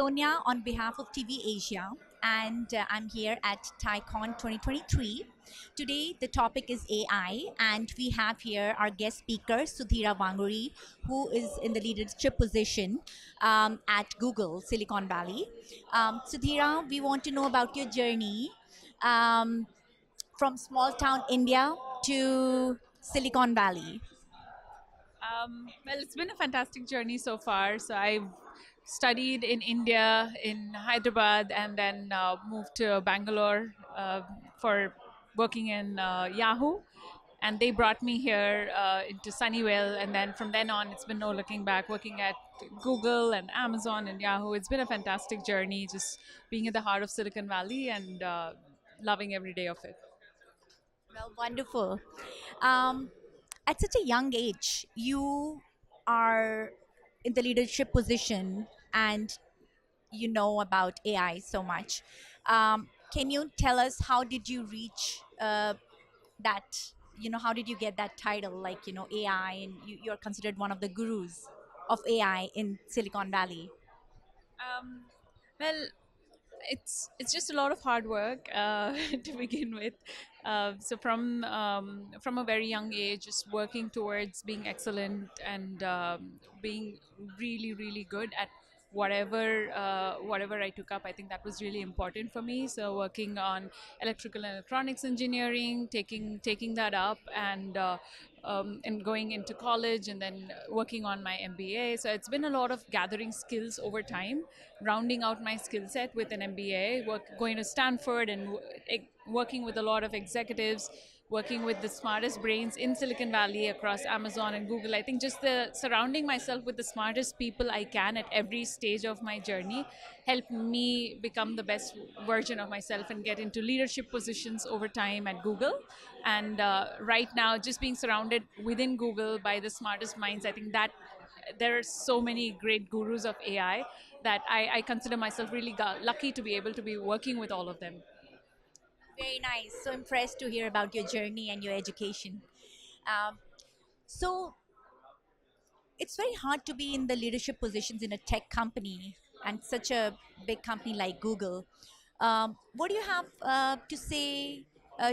Sonia on behalf of TV Asia, and I'm here at TiEcon 2023. Today, the topic is AI, and we have here our guest speaker, Sudheera Vanguri, who is in the leadership position at Google, Silicon Valley. Sudheera, we want to know about your journey um, from small town India to Silicon Valley. Well, it's been a fantastic journey so far. So I've studied in India, in Hyderabad, and then moved to Bangalore for working in Yahoo. And they brought me here into Sunnyvale, and then from then on, it's been no looking back. Working at Google and Amazon and Yahoo, it's been a fantastic journey. Just being at the heart of Silicon Valley and loving every day of it. Well, wonderful. Um, at such a young age, you are in the leadership position and you know about AI so much. Can you tell us how did you reach that? How did you get that title? Like, AI, and you're considered one of the gurus of AI in Silicon Valley. Um, well, it's just a lot of hard work to begin with. So from a very young age, just working towards being excellent and being really good at whatever I took up. I think that was really important for me. So working on electrical and electronics engineering, taking that up and going into college and then working on my MBA. So it's been a lot of gathering skills over time, rounding out my skill set with an MBA, going to Stanford and working with a lot of executives, working with the smartest brains in Silicon Valley across Amazon and Google. I think just the surrounding myself with the smartest people I can at every stage of my journey helped me become the best version of myself and get into leadership positions over time at Google. And right now, just being surrounded within Google by the smartest minds, I think that there are so many great gurus of AI that I consider myself really lucky to be able to be working with all of them. Very nice. So impressed to hear about your journey and your education. Um, so it's very hard to be in the leadership positions in a tech company and such a big company like Google. What do you have to say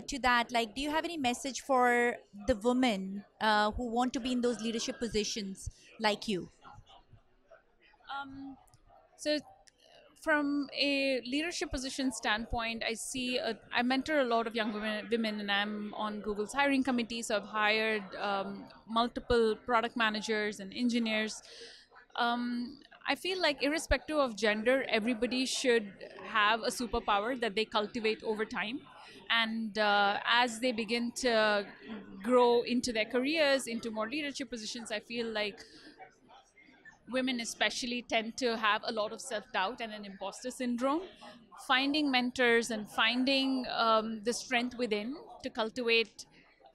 to that? Like, do you have any message for the women who want to be in those leadership positions like you? So from a leadership position standpoint, I mentor a lot of young women, and I'm on Google's hiring committee. So I've hired multiple product managers and engineers. I feel like, irrespective of gender, everybody should have a superpower that they cultivate over time. And as they begin to grow into their careers, into more leadership positions, I feel like women especially tend to have a lot of self-doubt and an imposter syndrome. Finding mentors and finding the strength within to cultivate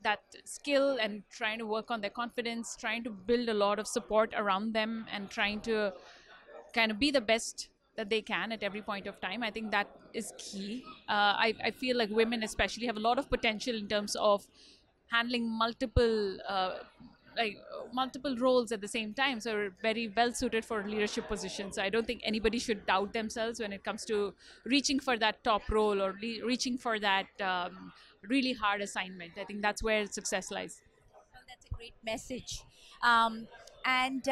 that skill and trying to work on their confidence, trying to build a lot of support around them and trying to kind of be the best that they can at every point of time. I think that is key. I feel like women especially have a lot of potential in terms of handling multiple roles at the same time, so we're very well suited for leadership positions. So I don't think anybody should doubt themselves when it comes to reaching for that top role or reaching for that really hard assignment. I think that's where success lies. Well, that's a great message. And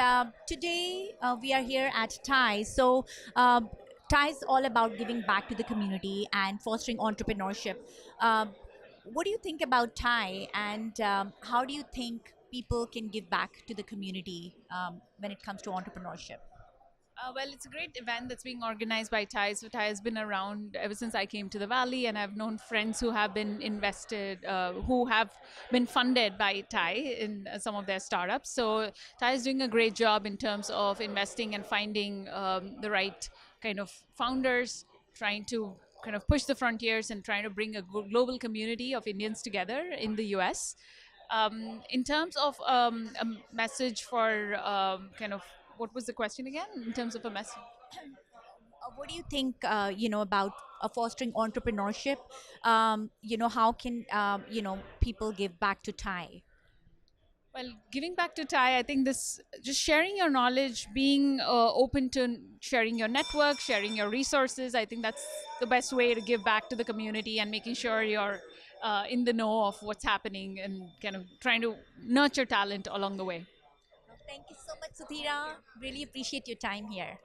today we are here at TIE. So TIE is all about giving back to the community and fostering entrepreneurship. Um, what do you think about TIE, and how do you think people can give back to the community when it comes to entrepreneurship? Well, it's a great event that's being organized by TiE. So TiE has been around ever since I came to the Valley, and I've known friends who have been who have been funded by TiE in some of their startups. So TiE is doing a great job in terms of investing and finding the right kind of founders, trying to kind of push the frontiers and trying to bring a global community of Indians together in the US. In terms of a message for kind of, what was the question again? In terms of a message. What do you think about fostering entrepreneurship? How can people give back to TIE? Well, giving back to Ty, I think this just sharing your knowledge, being open to sharing your network, sharing your resources. I think that's the best way to give back to the community and making sure you're in the know of what's happening and kind of trying to nurture talent along the way. Thank you so much, Sudhira. Really appreciate your time here.